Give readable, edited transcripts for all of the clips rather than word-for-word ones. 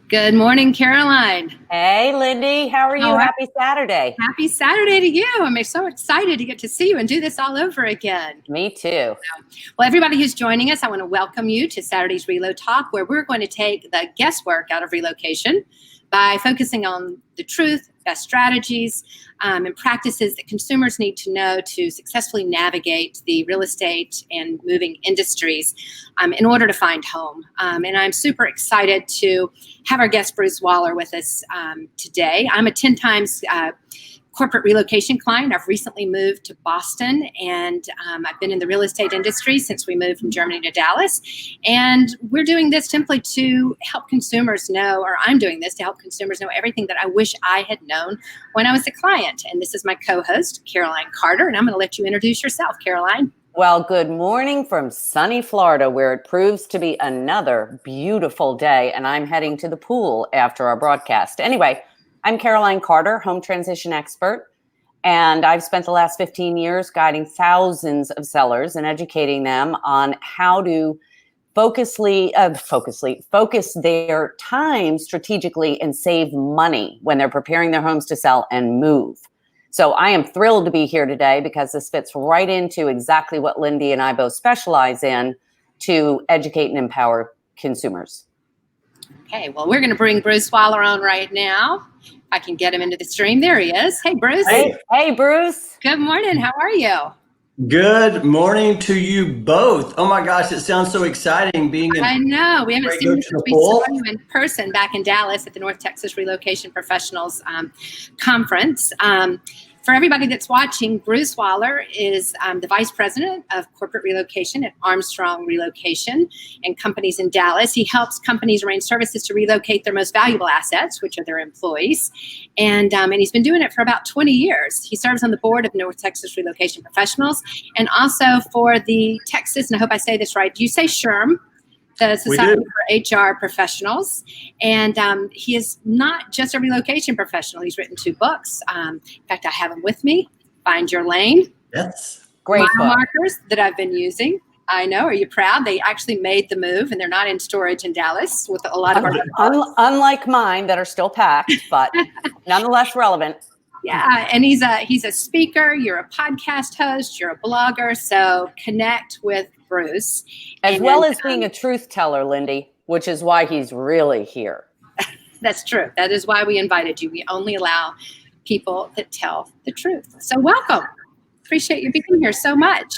Good morning, Caroline. Hey, Lindy. How are you? Happy Saturday. Happy Saturday to you. I'm so excited to get to see you and do this all over again. Me too. Well, everybody who's joining us, I want to welcome you to Saturday's RELO Talk, where we're going to take the guesswork out of relocation by focusing on the truth, best strategies, and practices that consumers need to know to successfully navigate the real estate and moving industries in order to find home. And I'm super excited to have our guest Bruce Waller with us today. I'm a 10 times corporate relocation client. I've recently moved to Boston, and I've been in the real estate industry since we moved from Germany to Dallas. And we're doing this simply to help consumers know, or I'm doing this to help consumers know everything that I wish I had known when I was a client. And this is my co-host, Caroline Carter, and I'm going to let you introduce yourself, Caroline. Well, good morning from sunny Florida, where it proves to be another beautiful day, and I'm heading to the pool after our broadcast. Anyway, I'm Caroline Carter, home transition expert, and I've spent the last 15 years guiding thousands of sellers and educating them on how to focus their time strategically and save money when they're preparing their homes to sell and move. So I am thrilled to be here today because this fits right into exactly what Lindy and I both specialize in to educate and empower consumers. Okay, well, we're going to bring Bruce Waller on right now. I can get him into the stream. There he is. Hey, Bruce. Hey, Bruce. Good morning. How are you? Good morning to you both. Oh my gosh, it sounds so exciting being in. I know. We haven't seen you since we saw you in person back in Dallas at the North Texas Relocation Professionals Conference. For everybody that's watching, Bruce Waller is the Vice President of Corporate Relocation at Armstrong Relocation and companies in Dallas. He helps companies arrange services to relocate their most valuable assets, which are their employees. And he's been doing it for about 20 years. He serves on the board of North Texas Relocation Professionals and also for the Texas, and I hope I say this right, do you say SHRM? The Society for HR Professionals. And he is not just a relocation professional. He's written 2 books. In fact, I have them with me. Find Your Lane. Yes. Great Mile book. Markers that I've been using. I know. Are you proud? They actually made the move, and they're not in storage in Dallas with a lot of our Unlike mine that are still packed, but nonetheless relevant. Yeah, and he's a speaker. You're a podcast host. You're a blogger. So connect with Bruce. As well as being a truth teller, Lindy, which is why he's really here. That's true. That is why we invited you. We only allow people that tell the truth. So welcome. Appreciate you being here so much.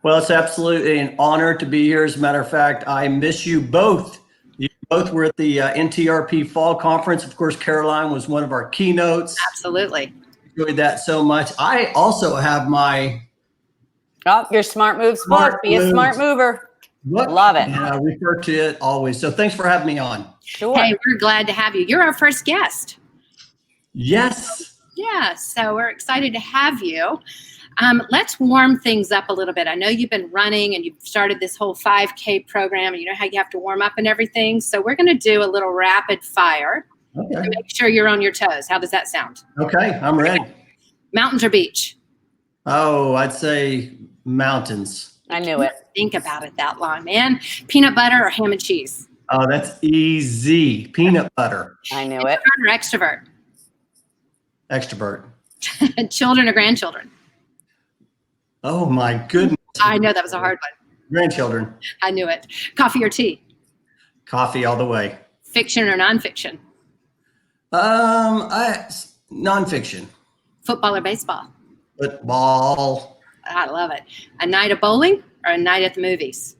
Well, it's absolutely an honor to be here. As a matter of fact, I miss you both. You both were at the NTRP Fall Conference. Of course, Caroline was one of our keynotes. Absolutely. Enjoyed that so much. I also have my your Smart Moves book. Be a smart mover. Love it. And I refer to it always. So thanks for having me on. Sure. Hey, we're glad to have you. You're our first guest. Yes. Yeah, so we're excited to have you. Let's warm things up a little bit. I know you've been running and you've started this whole 5K program, and you know how you have to warm up and everything. So we're going to do a little rapid fire to make sure you're on your toes. How does that sound? Okay, I'm ready. Mountains or beach? Oh, I'd say mountains. I knew it. Think about it that long, man. Peanut butter or ham and cheese? Oh, that's easy. Peanut butter. I knew it. Introvert or extrovert? Extrovert. Children or grandchildren? Oh my goodness. I know that was a hard one. Grandchildren. I knew it. Coffee or tea? Coffee all the way. Fiction or nonfiction? Nonfiction. Football or baseball? Football. I love it. A night of bowling or a night at the movies?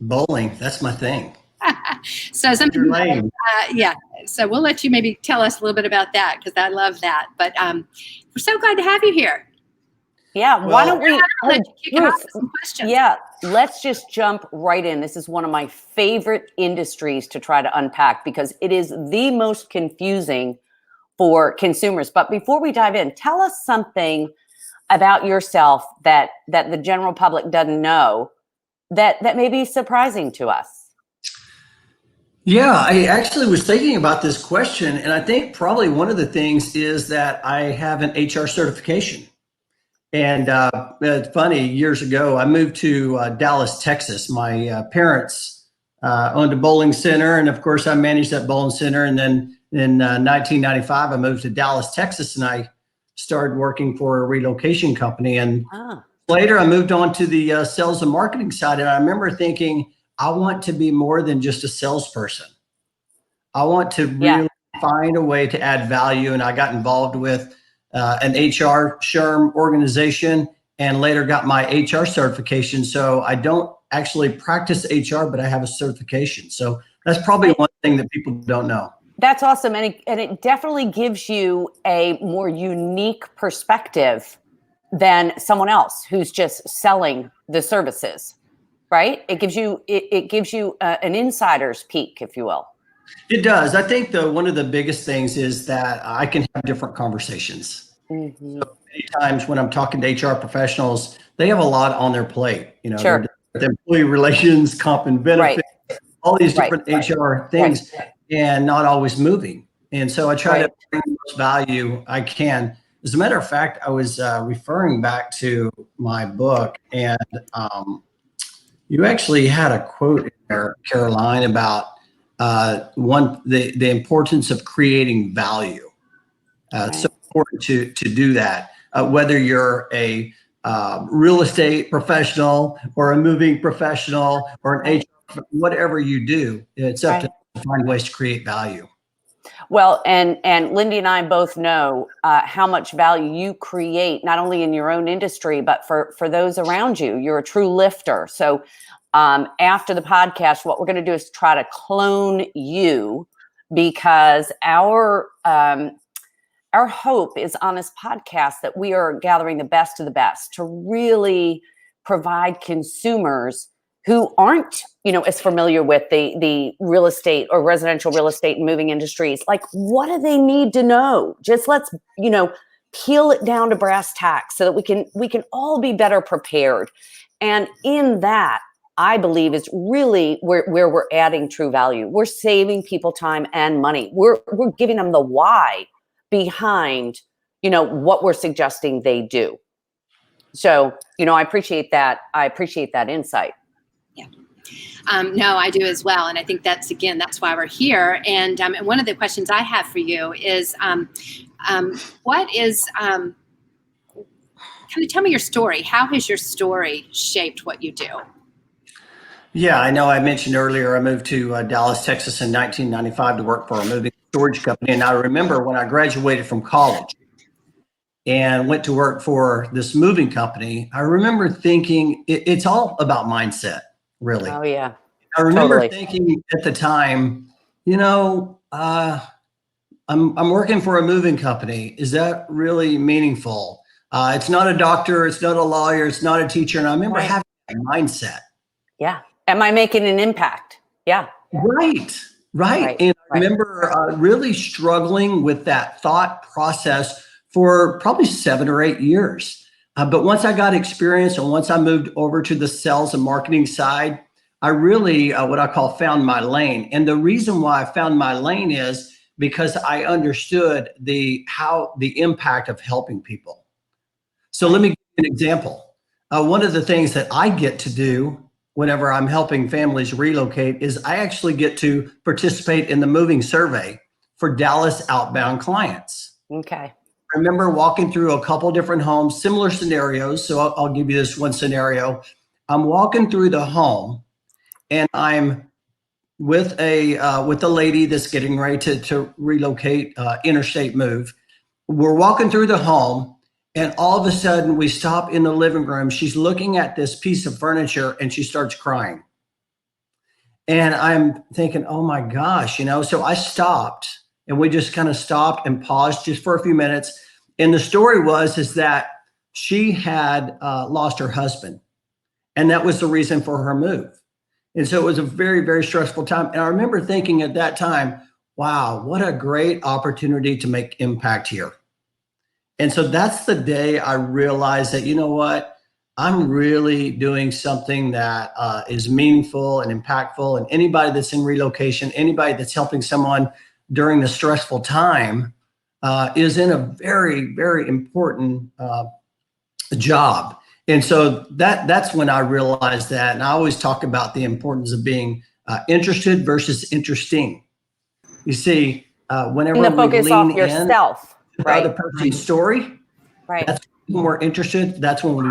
Bowling. That's my thing. So something, yeah. So we'll let you maybe tell us a little bit about that because I love that. But we're so glad to have you here. Yeah. Why don't we let you kick it off with some questions? Yeah. Let's just jump right in. This is one of my favorite industries to try to unpack because it is the most confusing for consumers. But before we dive in, tell us something about yourself that the general public doesn't know that may be surprising to us. Yeah, I actually was thinking about this question, and I think probably one of the things is that I have an HR certification. And it's funny, years ago, I moved to Dallas, Texas. My parents owned a bowling center. And of course, I managed that bowling center. And then in 1995, I moved to Dallas, Texas, and I started working for a relocation company. And later, I moved on to the sales and marketing side. And I remember thinking, I want to be more than just a salesperson. I want to really find a way to add value. And I got involved with an HR SHRM organization and later got my HR certification. So I don't actually practice HR, but I have a certification. So that's probably one thing that people don't know. That's awesome. And it definitely gives you a more unique perspective than someone else who's just selling the services, right? It gives you an insider's peek, if you will. It does. I think one of the biggest things is that I can have different conversations. Mm-hmm. So many times when I'm talking to HR professionals, they have a lot on their plate. You know, sure. The employee relations, comp and benefits, all these different HR things, and not always moving. And so I try to bring the most value I can. As a matter of fact, I was referring back to my book, and you actually had a quote in there, Caroline, about the importance of creating value. It's so important to do that, whether you're a real estate professional or a moving professional or an HR, whatever you do, it's up to find ways to create value. Well, and Lindy and I both know how much value you create, not only in your own industry, but for those around you. You're a true lifter. So after the podcast, what we're going to do is try to clone you, because our hope is on this podcast that we are gathering the best of the best to really provide consumers who aren't, as familiar with the real estate or residential real estate and moving industries. Like, what do they need to know? Just let's, peel it down to brass tacks so that we can all be better prepared. And in that, I believe is really where we're adding true value. We're saving people time and money. We're giving them the why behind, what we're suggesting they do. So, I appreciate that. I appreciate that insight. Yeah. No, I do as well. And I think that's why we're here. And one of the questions I have for you is, what is, kind of tell me your story. How has your story shaped what you do? Yeah, I know I mentioned earlier, I moved to Dallas, Texas in 1995 to work for a moving storage company. And I remember when I graduated from college and went to work for this moving company, I remember thinking it's all about mindset, really. Oh, yeah. I remember thinking at the time, I'm working for a moving company. Is that really meaningful? It's not a doctor. It's not a lawyer. It's not a teacher. And I remember having that mindset. Yeah. Am I making an impact? Yeah. Right. And I remember really struggling with that thought process for probably 7 or 8 years. But once I got experience and once I moved over to the sales and marketing side, I really, what I call, found my lane. And the reason why I found my lane is because I understood the impact of helping people. So let me give you an example. One of the things that I get to do whenever I'm helping families relocate is I actually get to participate in the moving survey for Dallas outbound clients. Okay. I remember walking through a couple different homes, similar scenarios. So I'll give you this one scenario. I'm walking through the home and I'm with a lady that's getting ready to relocate, interstate move. We're walking through the home and all of a sudden we stop in the living room. She's looking at this piece of furniture and she starts crying. And I'm thinking, oh my gosh, so I stopped and we just kind of stopped and paused just for a few minutes. And the story is that she had lost her husband. And that was the reason for her move. And so it was a very, very stressful time. And I remember thinking at that time, wow, what a great opportunity to make impact here. And so that's the day I realized that, you know what, I'm really doing something that is meaningful and impactful. And anybody that's in relocation, anybody that's helping someone during the stressful time is in a very, very important job. And so that's when I realized that. And I always talk about the importance of being interested versus interesting. You see, whenever the we focus lean off in yourself, to the right? other person's story, Right. that's when we're interested. That's when we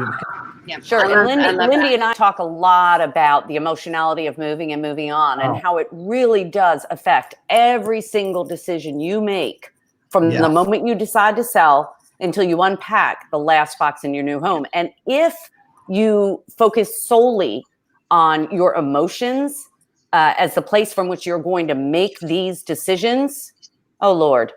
Yeah. Sure. I And love Lindy that. and I talk a lot about the emotionality of moving and moving on and how it really does affect every single decision you make from the moment you decide to sell until you unpack the last box in your new home. And if you focus solely on your emotions as the place from which you're going to make these decisions, oh Lord,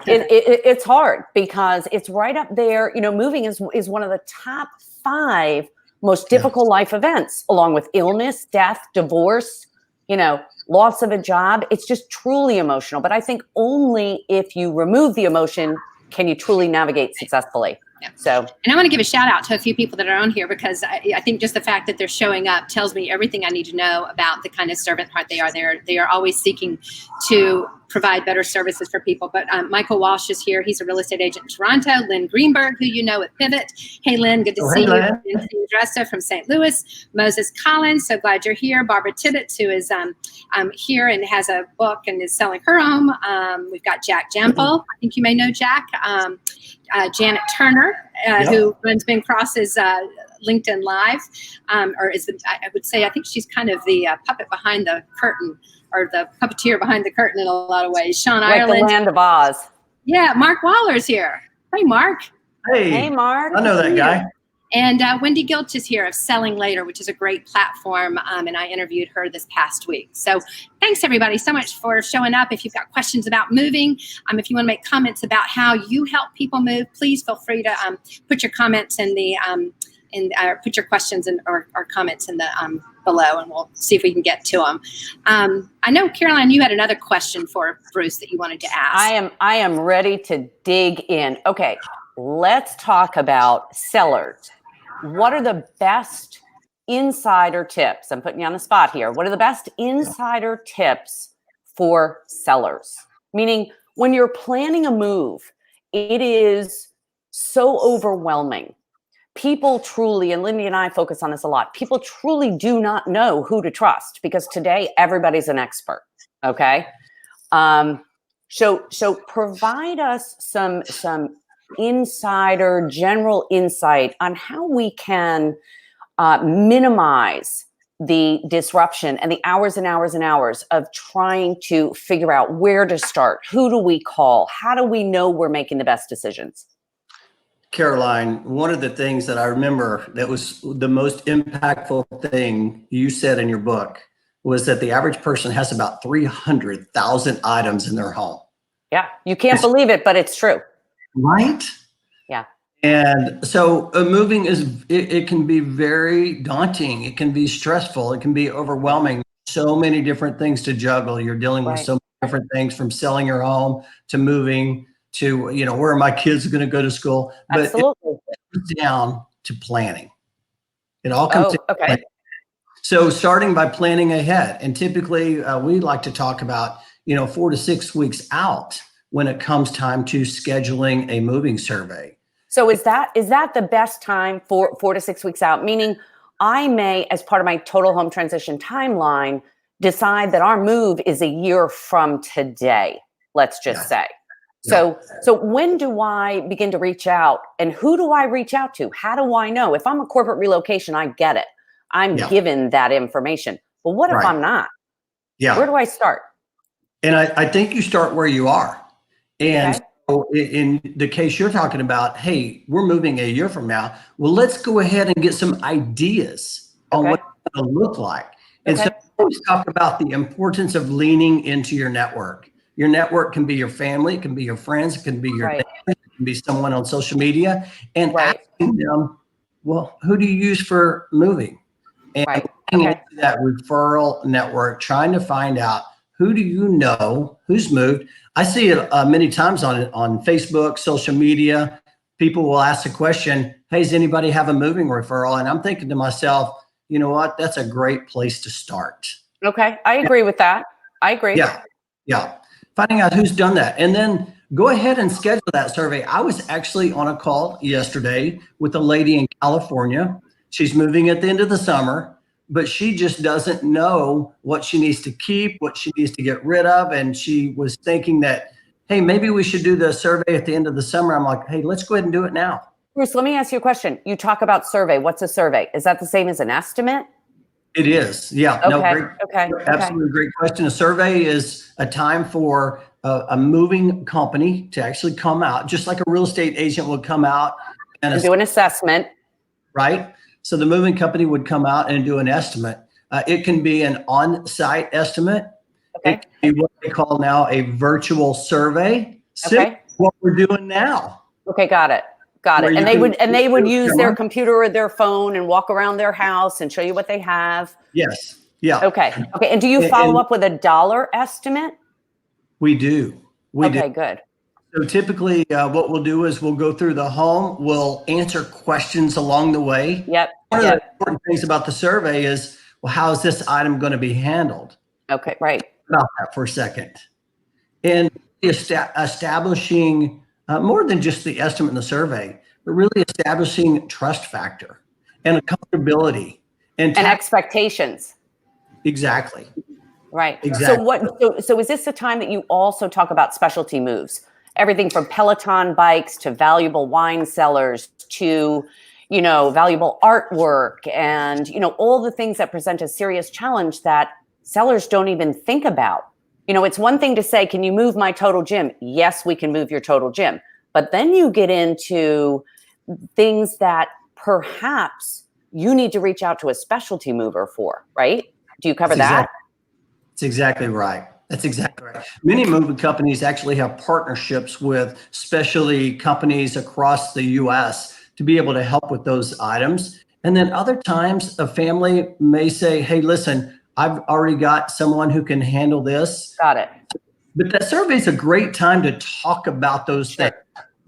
it's hard because it's right up there. You know, moving is one of the top 5 most difficult life events, along with illness, death, divorce, you know, loss of a job. It's just truly emotional. But I think only if you remove the emotion can you truly navigate successfully. Yeah. So, and I want to give a shout out to a few people that are on here because I think just the fact that they're showing up tells me everything I need to know about the kind of servant heart they are. They are always seeking to provide better services for people. But Michael Walsh is here. He's a real estate agent in Toronto. Lynn Greenberg, who you know at Pivot. Hey, Lynn, good to see you. Nancy Dresta from St. Louis. Moses Collins, so glad you're here. Barbara Tibbetts, who is here and has a book and is selling her home. We've got Jack Jampel. I think you may know Jack. Janet Turner, who runs Ben Cross's LinkedIn Live, or is I would say I think she's kind of the puppet behind the curtain, or the puppeteer behind the curtain in a lot of ways. Sean like Ireland, the Land of Oz. Yeah, Mark Waller's here. Hey, Mark. Hey, Mark. I know that guy. And Wendy Gilch is here of Selling Later, which is a great platform, and I interviewed her this past week. So thanks, everybody, so much for showing up. If you've got questions about moving, if you want to make comments about how you help people move, please feel free to put your comments in the put your questions or comments in the below, and we'll see if we can get to them. I know, Caroline, you had another question for Bruce that you wanted to ask. I am ready to dig in. Okay, let's talk about sellers. What are the best insider tips? I'm putting you on the spot here. What are the best insider tips for sellers? Meaning, when you're planning a move, it is so overwhelming. People truly, and Lindy and I focus on this a lot, people truly do not know who to trust because today everybody's an expert, okay? So provide us some insider general insight on how we can minimize the disruption and the hours and hours and hours of trying to figure out where to start. Who do we call? How do we know we're making the best decisions? Caroline, one of the things that I remember that was the most impactful thing you said in your book was that the average person has about 300,000 items in their home. Yeah, you can't believe it, but it's true. Right? Yeah. And so moving it can be very daunting. It can be stressful. It can be overwhelming. So many different things to juggle. You're dealing with so many different things, from selling your home to moving to, you know, where are my kids going to go to school? But absolutely. it comes down to planning. It all comes to planning. So starting by planning ahead, and typically we like to talk about, 4 to 6 weeks out when it comes time to scheduling a moving survey. So is that the best time for 4 to 6 weeks out? Meaning I may, as part of my total home transition timeline, decide that our move is a year from today, let's just say. So when do I begin to reach out, and who do I reach out to? How do I know? If I'm a corporate relocation, I get it. I'm given that information. But what if I'm not? Yeah. Where do I start? And I think you start where you are. And so in the case you're talking about, hey, we're moving a year from now. Well, let's go ahead and get some ideas on what it's going to look like. And so let's talk about the importance of leaning into your network. Your network can be your family, it can be your friends, it can be your neighbors, it can be someone on social media, and asking them, well, who do you use for moving? And looking into that referral network, trying to find out, who do you know who's moved? I see it many times on Facebook, social media. People will ask the question, hey, does anybody have a moving referral? And I'm thinking to myself, you know what? That's a great place to start. Okay, I agree with that. I agree. Yeah. Finding out who's done that. And then go ahead and schedule that survey. I was actually on a call yesterday with a lady in California. She's moving at the end of the summer. but she just doesn't know what she needs to keep, what she needs to get rid of. And she was thinking that, hey, maybe we should do the survey at the end of the summer. I'm like, hey, let's go ahead and do it now. Bruce, let me ask you a question. You talk about survey. What's a survey? Is that the same as an estimate? It is. Yeah. Okay. No, great. Okay. Absolutely great question. A survey is a time for a moving company to actually come out, just like a real estate agent would come out and do an assessment. Right. So the moving company would come out and do an estimate. It can be an on-site estimate. Okay. It can be what they call now a virtual survey. Okay. What we're doing now. Okay. Got it. And they would use their computer or their phone and walk around their house and show you what they have. Yes. Yeah. Okay. And do you follow up with a dollar estimate? We do. Okay, good. So typically what we'll do is we'll go through the home. We'll answer questions along the way. Yep. One of the important things about the survey is, well, how is this item going to be handled? Okay. Right. About that for a second. And establishing more than just the estimate in the survey, but really establishing trust factor and accountability and expectations. Exactly. Right. Exactly. So is this the time that you also talk about specialty moves? Everything from Peloton bikes to valuable wine cellars to, valuable artwork and, all the things that present a serious challenge that sellers don't even think about. It's one thing to say, can you move my total gym? Yes, we can move your total gym. But then you get into things that perhaps you need to reach out to a specialty mover for, right? Do you cover that? That's exactly right. That's exactly right. Many moving companies actually have partnerships with specialty companies across the U.S. to be able to help with those items. And then other times a family may say, hey, listen, I've already got someone who can handle this. Got it. But that survey is a great time to talk about those things.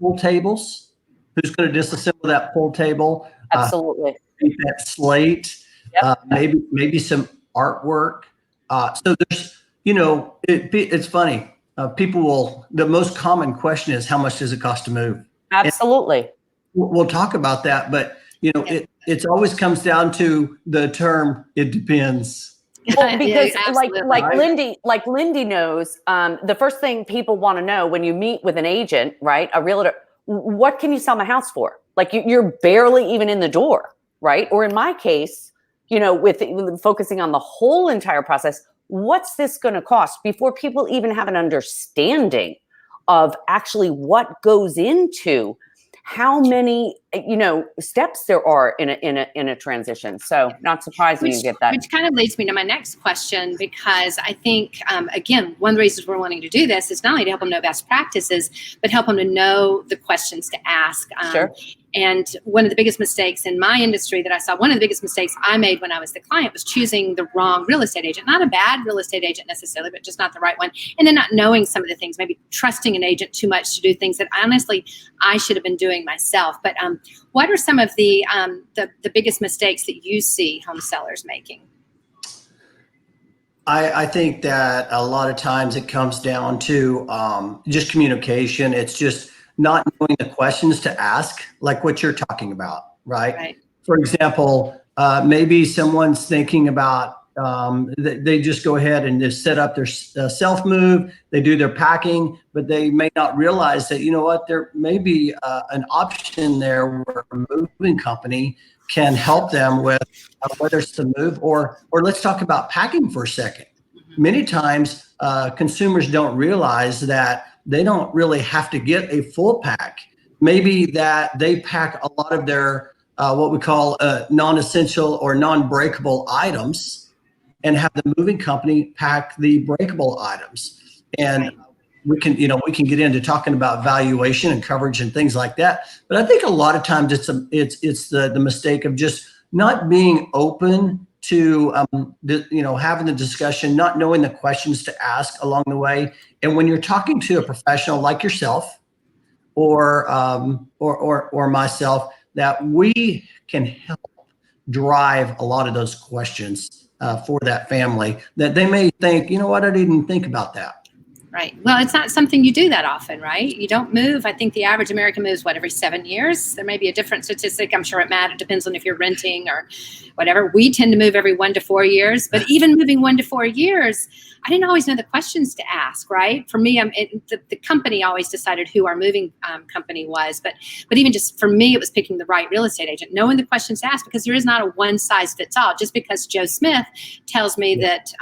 Pool tables. Who's going to disassemble that pool table? Absolutely. That slate. Yep. Maybe some artwork. So there's, it's funny. The most common question is, how much does it cost to move? Absolutely. And we'll talk about that, but it always comes down to the term, it depends. Well, because like Lindy knows, the first thing people want to know when you meet with an agent, right? A realtor, what can you sell my house for? Like you're barely even in the door, right? Or in my case, with focusing on the whole entire process, what's this going to cost before people even have an understanding of actually what goes into how many, steps there are in a transition. So not surprising you get that. Which kind of leads me to my next question, because I think, again, one of the reasons we're wanting to do this is not only to help them know best practices, but help them to know the questions to ask. Sure. And one of the biggest mistakes in my industry that I saw, one of the biggest mistakes I made when I was the client was choosing the wrong real estate agent. Not a bad real estate agent necessarily, but just not the right one. And then not knowing some of the things, maybe trusting an agent too much to do things that honestly I should have been doing myself. But what are some of the biggest mistakes that you see home sellers making? I think that a lot of times it comes down to just communication. It's just not knowing the questions to ask, like what you're talking about, right? For example, maybe someone's thinking about, they just go ahead and just set up their self-move, they do their packing, but they may not realize that, there may be an option there where a moving company can help them with whether it's the move or let's talk about packing for a second. Many times consumers don't realize that they don't really have to get a full pack. Maybe that they pack a lot of their what we call non-essential or non-breakable items and have the moving company pack the breakable items. And we can get into talking about valuation and coverage and things like that. But I think a lot of times it's the mistake of just not being open to having the discussion, not knowing the questions to ask along the way. And when you're talking to a professional like yourself or myself, that we can help drive a lot of those questions for that family that they may think, I didn't even think about that. Right. Well, it's not something you do that often, right? You don't move. I think the average American moves, every 7 years? There may be a different statistic. I'm sure it matters. Depends on if you're renting or whatever. We tend to move every 1 to 4 years. But even moving 1 to 4 years, I didn't always know the questions to ask, right? For me, the company always decided who our moving company was. But even just for me, it was picking the right real estate agent, knowing the questions to ask, because there is not a one size fits all. Just because Joe Smith tells me that,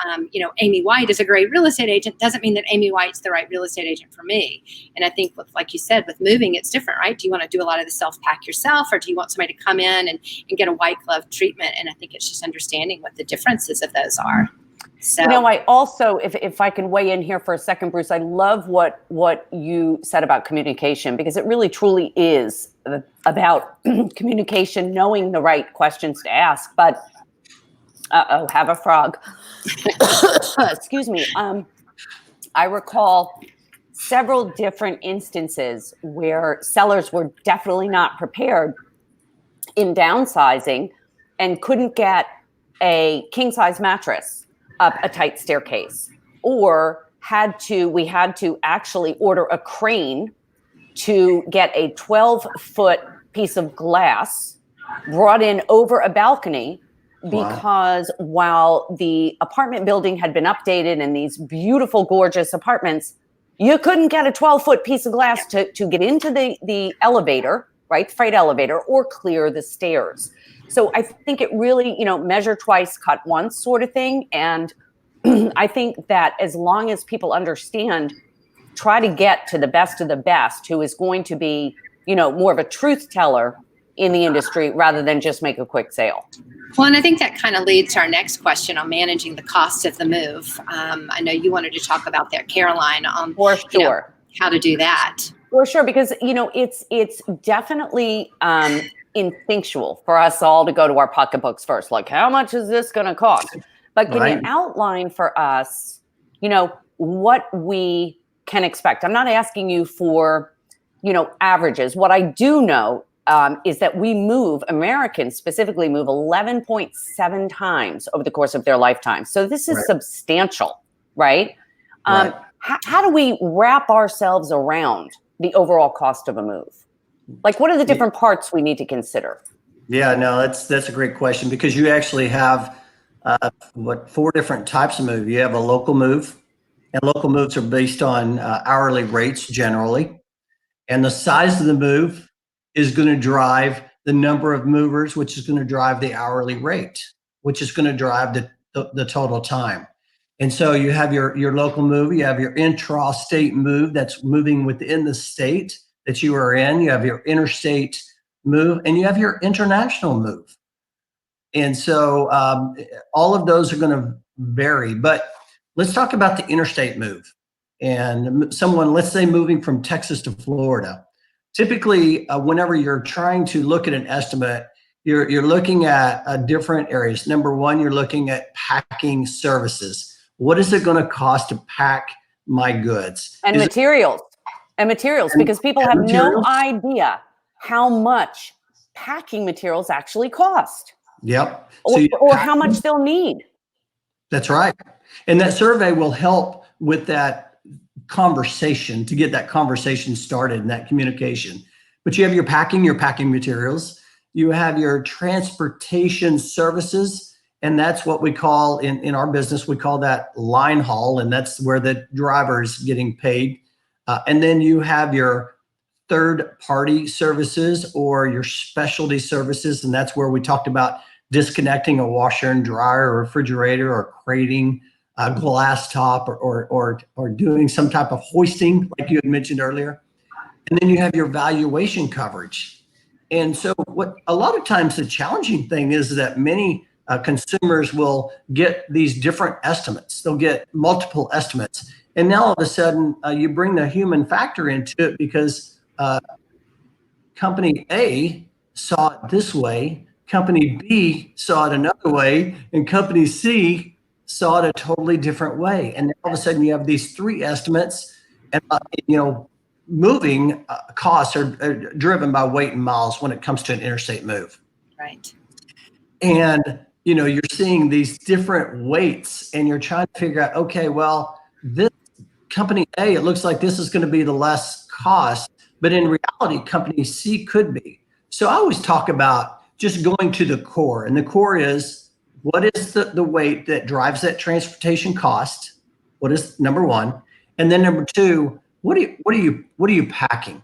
Amy White is a great real estate agent doesn't mean that Amy White's the right real estate agent for me. And I think like you said, with moving, it's different, right? Do you want to do a lot of the self-pack yourself, or do you want somebody to come in and get a white glove treatment? And I think it's just understanding what the differences of those are. So, I also, if I can weigh in here for a second, Bruce, I love what you said about communication, because it really truly is about communication, knowing the right questions to ask. But, have a frog. Excuse me. I recall several different instances where sellers were definitely not prepared in downsizing and couldn't get a king-size mattress up a tight staircase, or we had to actually order a crane to get a 12-foot piece of glass brought in over a balcony, because while the apartment building had been updated and these beautiful, gorgeous apartments, you couldn't get a 12-foot piece of glass to get into the elevator, right, freight elevator, or clear the stairs. So I think it really, measure twice, cut once sort of thing. And I think that as long as people understand, try to get to the best of the best, who is going to be, more of a truth teller in the industry rather than just make a quick sale. Well, and I think that kind of leads to our next question on managing the cost of the move. I know you wanted to talk about that, Caroline, for sure, how to do that. For sure, because it's definitely instinctual for us all to go to our pocketbooks first. Like, how much is this going to cost? But can you outline for us, what we can expect? I'm not asking you for, averages. What I do know is that Americans specifically move 11.7 times over the course of their lifetime. So this is substantial, right? How do we wrap ourselves around the overall cost of a move? Like, what are the different parts we need to consider? Yeah, no, that's a great question, because you actually have 4 different types of move. You have a local move, and local moves are based on hourly rates generally. And the size of the move is going to drive the number of movers, which is going to drive the hourly rate, which is going to drive the total time. And so you have your local move, you have your intra-state move that's moving within the state that you are in, you have your interstate move, and you have your international move. And so all of those are going to vary. But let's talk about the interstate move. And someone, let's say, moving from Texas to Florida. Typically, whenever you're trying to look at an estimate, you're looking at different areas. Number one, you're looking at packing services. What is it going to cost to pack my goods? And materials, because people have no idea how much packing materials actually cost. Yep. Or how much they'll need. That's right. And that survey will help with that conversation, to get that conversation started and that communication. But you have your packing materials. You have your transportation services. And that's what we call in our business, we call that line haul. And that's where the driver's getting paid. And then you have your third party services or your specialty services. And that's where we talked about disconnecting a washer and dryer or refrigerator or crating a glass top or doing some type of hoisting, like you had mentioned earlier. And then you have your valuation coverage. And so what a lot of times the challenging thing is that many consumers will get these different estimates. They'll get multiple estimates. And now all of a sudden you bring the human factor into it, because company A saw it this way, company B saw it another way, and company C saw it a totally different way. And all of a sudden you have these 3 estimates, and moving costs are driven by weight and miles when it comes to an interstate move. Right. And you're seeing these different weights, and you're trying to figure out, okay, well, this company A, it looks like this is going to be the less cost, but in reality, company C could be. So I always talk about just going to the core, and the core is, what is the weight that drives that transportation cost? What is number one? And then number two, what are you packing?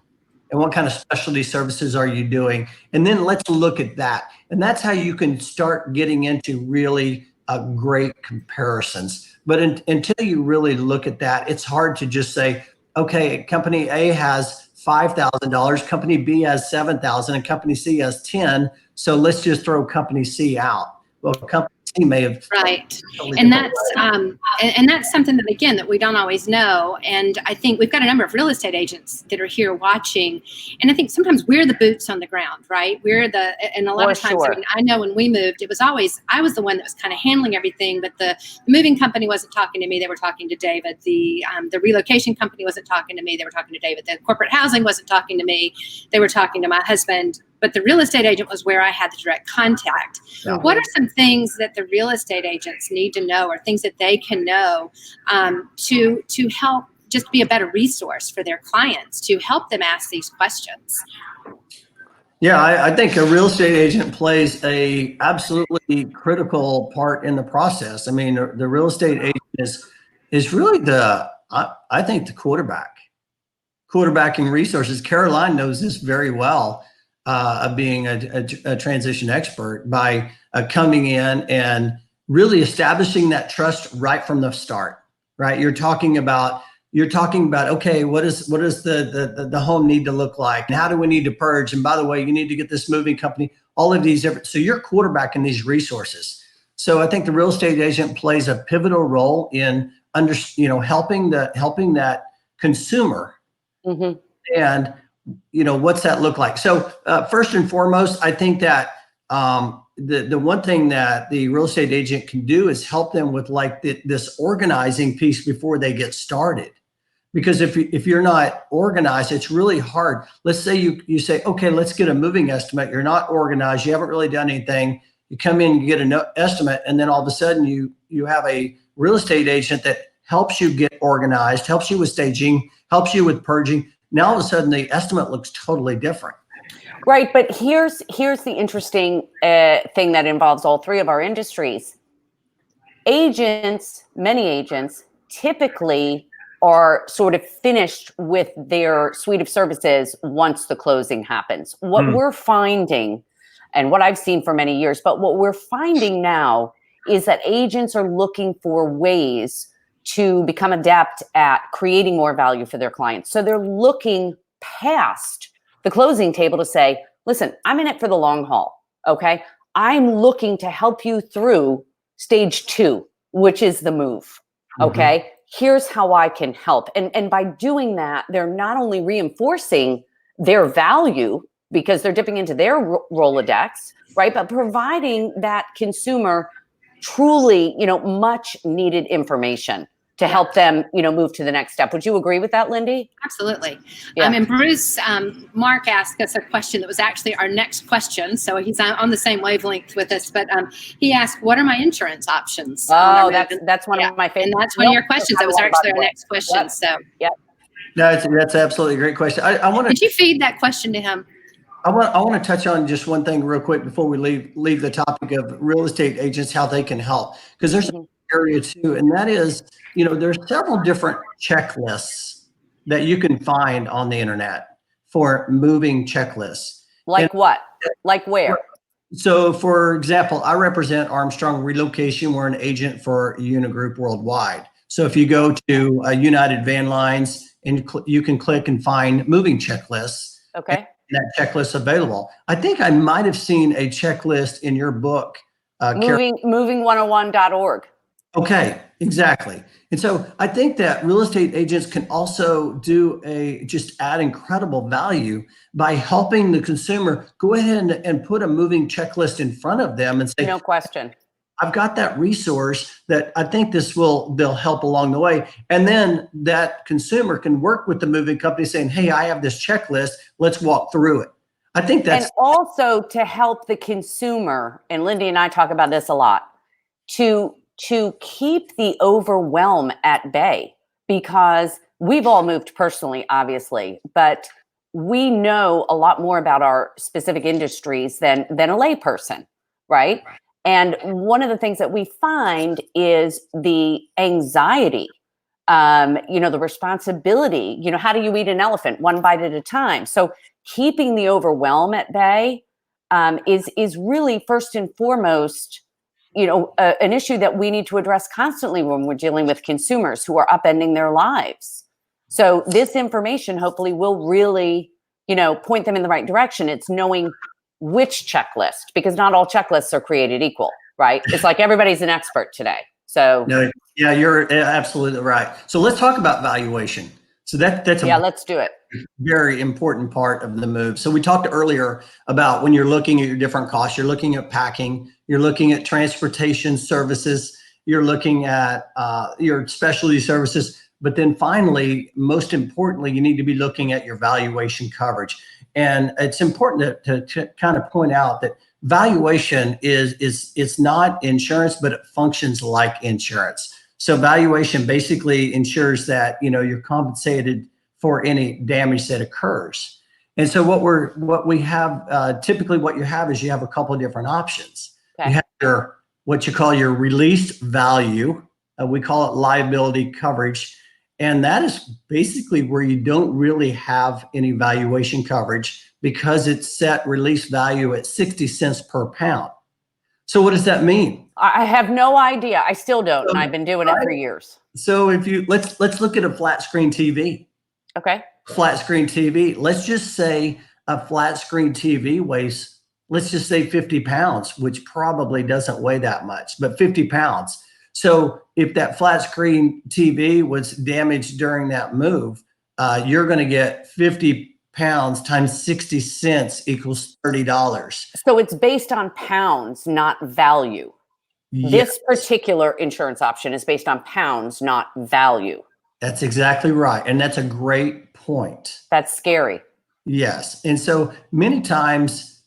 And what kind of specialty services are you doing? And then let's look at that. And that's how you can start getting into really great comparisons. But until you really look at that, it's hard to just say, okay, company A has $5,000, company B has 7,000, and company C has 10. So let's just throw company C out. Well, company C may have right, and that's something that, again, that we don't always know. And I think we've got a number of real estate agents that are here watching, and I think sometimes we're the boots on the ground, right? And a lot of times, sure. I mean, I know when we moved, it was always, I was the one that was kind of handling everything, but the moving company wasn't talking to me; they were talking to David. The relocation company wasn't talking to me; they were talking to David. The corporate housing wasn't talking to me; they were talking to my husband. But the real estate agent was where I had the direct contact. Yeah. What are some things that the real estate agents need to know, or things that they can know to help just be a better resource for their clients, to help them ask these questions? Yeah, I think a real estate agent plays a absolutely critical part in the process. I mean, the real estate agent is really I think the quarterbacking resources. Caroline knows this very well, of being a transition expert, by coming in and really establishing that trust right from the start. Right, you're talking about, okay, what does the home need to look like, and how do we need to purge, and by the way, you need to get this moving company, all of these different, so you're quarterbacking these resources. So I think the real estate agent plays a pivotal role in helping that consumer. Mm-hmm. And what's that look like? So first and foremost, I think that the one thing that the real estate agent can do is help them with this organizing piece before they get started. Because if you're not organized, it's really hard. Let's say you say, okay, let's get a moving estimate. You're not organized. You haven't really done anything. You come in, you get an estimate, and then all of a sudden you have a real estate agent that helps you get organized, helps you with staging, helps you with purging. Now all of a sudden the estimate looks totally different. Right, but here's the interesting thing that involves all three of our industries. Many agents typically are sort of finished with their suite of services once the closing happens. What we're finding, and what I've seen for many years, but what we're finding now is that agents are looking for ways to become adept at creating more value for their clients. So they're looking past the closing table to say, listen, I'm in it for the long haul, okay? I'm looking to help you through stage 2, which is the move, okay? Mm-hmm. Here's how I can help. And by doing that, they're not only reinforcing their value because they're dipping into their Rolodex, right? But providing that consumer truly, much needed information to help them, move to the next step. Would you agree with that, Lindy? Absolutely. Yeah. And Bruce, Mark asked us a question that was actually our next question. So he's on the same wavelength with us, but he asked, what are my insurance options? Oh, that's one of my favorite. And that's one of your questions. That was actually our next question. Yep. So yep. No, that's absolutely a great question. I want to. Did you feed that question to him? I want to touch on just one thing real quick before we leave the topic of real estate agents, how they can help, because there's an area too, and that is, there's several different checklists that you can find on the internet for moving checklists. Like what? Like where? So, for example, I represent Armstrong Relocation. We're an agent for Unigroup worldwide. So if you go to United Van Lines, and you can click and find moving checklists. Okay. That checklist available. I think I might have seen a checklist in your book. Moving101.org. Okay, exactly. And so I think that real estate agents can also just add incredible value by helping the consumer go ahead and put a moving checklist in front of them and say, no question, I've got that resource that I think they'll help along the way. And then that consumer can work with the moving company saying, hey, I have this checklist. Let's walk through it. I think that's. And also to help the consumer, and Lindy and I talk about this a lot, to keep the overwhelm at bay. because we've all moved personally, obviously, but we know a lot more about our specific industries than a layperson, right? And one of the things that we find is the anxiety, the responsibility. How do you eat an elephant? One bite at a time. So keeping the overwhelm at bay is really first and foremost, an issue that we need to address constantly when we're dealing with consumers who are upending their lives. So this information hopefully will really, point them in the right direction. It's knowing which checklist, because not all checklists are created equal, right? It's like everybody's an expert today. So No, yeah, you're absolutely right. So let's talk about valuation. So that's let's do it. Very important part of the move. So we talked earlier about when you're looking at your different costs, you're looking at packing, you're looking at transportation services, you're looking at your specialty services, but then finally, most importantly, you need to be looking at your valuation coverage. And it's important to kind of point out that valuation it's not insurance, but it functions like insurance. So valuation basically ensures that you're compensated for any damage that occurs. And so what we have typically what you have is you have a couple of different options. Okay. You have what you call your released value. We call it liability coverage. And that is basically where you don't really have any valuation coverage because it's set release value at 60 cents per pound. So what does that mean? I have no idea. I still don't. And I've been doing it for years. So if let's look at a flat screen TV. Okay. Flat screen TV. Let's just say a flat screen TV weighs, let's just say 50 pounds, which probably doesn't weigh that much, but 50 pounds. So if that flat screen TV was damaged during that move, you're going to get 50 pounds times 60 cents equals $30. So it's based on pounds, not value. Yes. This particular insurance option is based on pounds, not value. That's exactly right. And that's a great point. That's scary. Yes. And so many times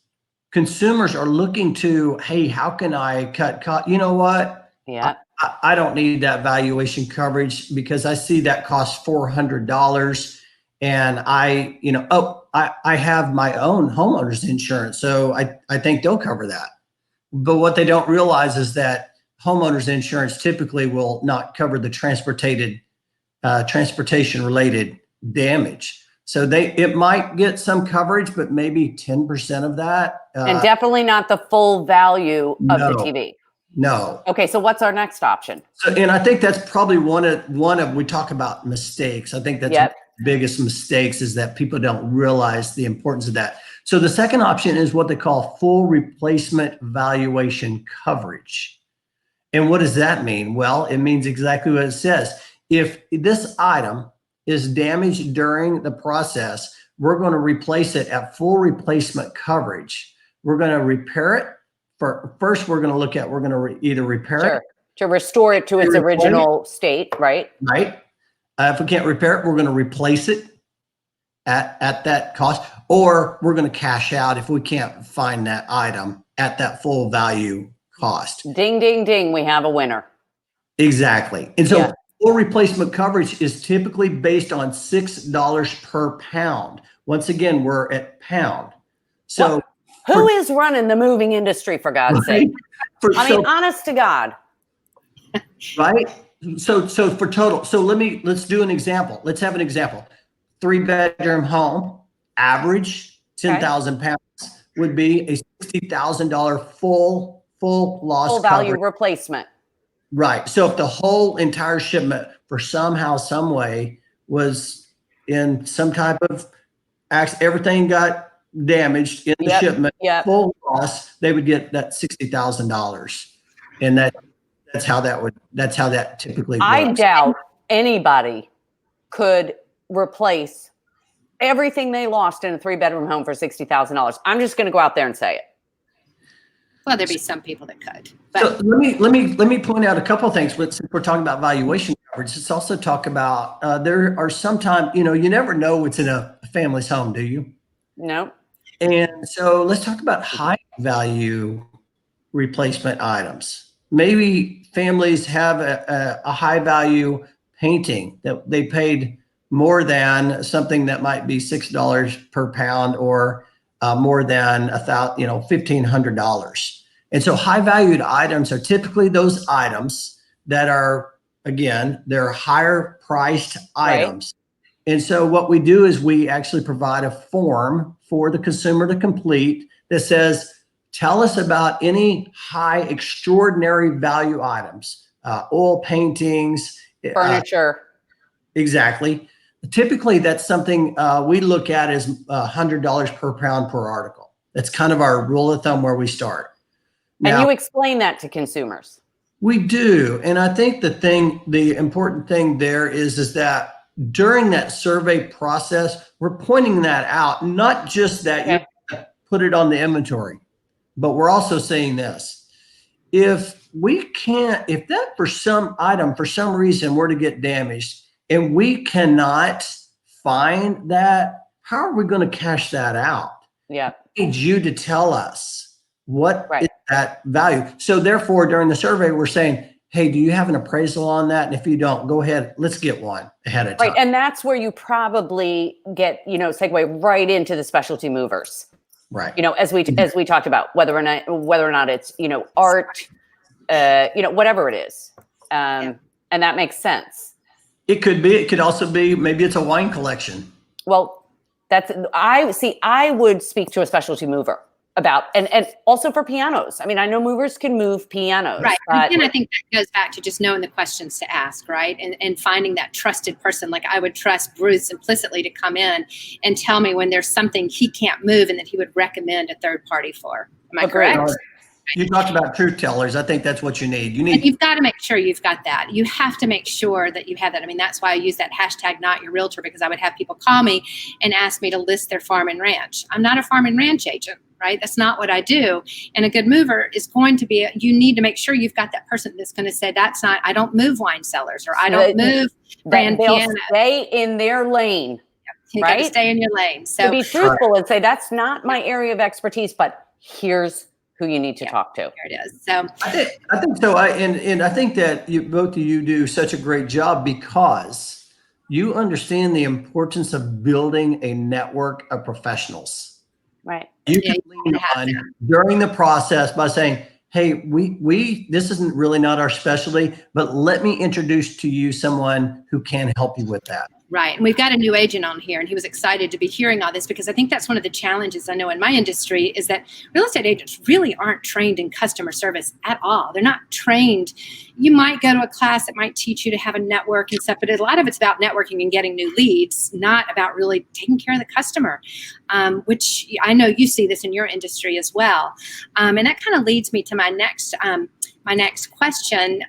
consumers are looking to, hey, how can I cut cost? You know what? Yeah. I don't need that valuation coverage because I see that costs $400 and I have my own homeowner's insurance. So I think they'll cover that. But what they don't realize is that homeowners insurance typically will not cover the transportation related damage. So it might get some coverage, but maybe 10% of that. And definitely not the full value of the TV. No. Okay, so what's our next option? So, and I think that's probably one of we talk about mistakes. I think that's one of the biggest mistakes is that people don't realize the importance of that. So the second option is what they call full replacement valuation coverage. And what does that mean? Well, it means exactly what it says. If this item is damaged during the process, we're going to replace it at full replacement coverage. We're going to repair it. First, we're going to either repair it. To restore it to its original state, right? Right. If we can't repair it, we're going to replace it at that cost, or we're going to cash out if we can't find that item at that full value cost. Ding, ding, ding. We have a winner. Exactly. And so full replacement coverage is typically based on $6 per pound. Once again, we're at pound. So who is running the moving industry, for God's sake? Honest to God. Right. So for total, so let's do an example. Let's have an example. 3-bedroom home, average 10,000 pounds would be a $60,000 full loss full value coverage. Replacement. Right. So if the whole entire shipment for somehow, some way was in some type of accident, everything got damaged in the shipment, full loss, they would get that $60,000. And that's how that typically works. I doubt anybody could replace everything they lost in a 3-bedroom home for $60,000. I'm just going to go out there and say it. Well, there'd be some people that could. But. So let me point out a couple of things. Since we're talking about valuation coverage, let's also talk about there are sometimes you never know what's in a family's home, do you? No. And so let's talk about high value replacement items. Maybe families have a high value painting, that they paid more than something that might be $6 per pound or more than $1,500. And so high valued items are typically those items that are, again, they're higher priced items. And so what we do is we actually provide a form for the consumer to complete that says, tell us about any high extraordinary value items, oil paintings, furniture. Exactly. Typically, that's something we look at as $100 per pound per article. That's kind of our rule of thumb where we start. Now, and you explain that to consumers. We do. And I think the important thing there is that during that survey process, we're pointing that out, not just that you put it on the inventory, but we're also saying this. If that for some item, for some reason were to get damaged and we cannot find that, how are we going to cash that out? Yeah. We need you to tell us what is that value. So therefore, during the survey, we're saying, hey, do you have an appraisal on that? And if you don't, go ahead, let's get one ahead of time. Right. And that's where you probably get, segue right into the specialty movers. Right. As we talked about, whether or not it's, art, whatever it is. And that makes sense. It could be. It could also be, maybe it's a wine collection. Well, I would speak to a specialty mover about, and also for pianos. I mean, I know movers can move pianos. Right. Again, I think that goes back to just knowing the questions to ask, right? And finding that trusted person. Like I would trust Bruce implicitly to come in and tell me when there's something he can't move and that he would recommend a third party for. Am I correct? You talked about truth tellers. I think that's what you need. And you've got to make sure you've got that. You have to make sure that you have that. I mean, that's why I use that hashtag not your realtor, because I would have people call me and ask me to list their farm and ranch. I'm not a farm and ranch agent, right? That's not what I do. And a good mover is going to be, you need to make sure you've got that person that's going to say, I don't move wine cellars, or I don't move grand piano. Stay in their lane. You got to stay in your lane. So to be truthful and say, that's not my area of expertise, but here's who you need to talk to. Here it is. So I think so. And I think that both of you do such a great job because you understand the importance of building a network of professionals. Right. You can lean on during the process by saying, hey, this isn't really not our specialty, but let me introduce to you someone who can help you with that. Right. And we've got a new agent on here, and he was excited to be hearing all this, because I think that's one of the challenges I know in my industry is that real estate agents really aren't trained in customer service at all. They're not trained. You might go to a class that might teach you to have a network and stuff, but a lot of it's about networking and getting new leads, not about really taking care of the customer, which I know you see this in your industry as well. And that kind of leads me to my next question.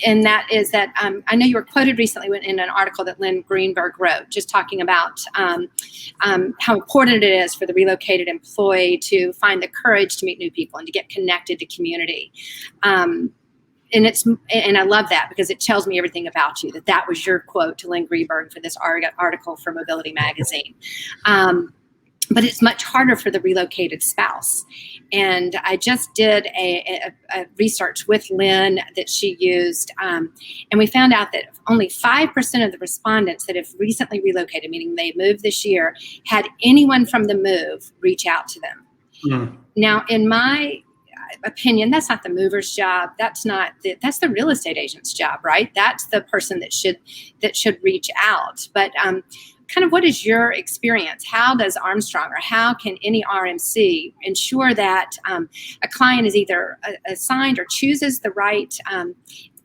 And that is that I know you were quoted recently in an article that Lynn Greenberg wrote, just talking about how important it is for the relocated employee to find the courage to meet new people and to get connected to community. And I love that, because it tells me everything about you, that was your quote to Lynn Greenberg for this article for Mobility Magazine. But it's much harder for the relocated spouse. And I just did a research with Lynn that she used, and we found out that only 5% of the respondents that have recently relocated, meaning they moved this year, had anyone from the move reach out to them. Mm. Now, in my opinion, that's not the mover's job. That's the real estate agent's job, right? That's the person that should reach out. But kind of what is your experience? How does Armstrong, or how can any RMC ensure that a client is either assigned or chooses the right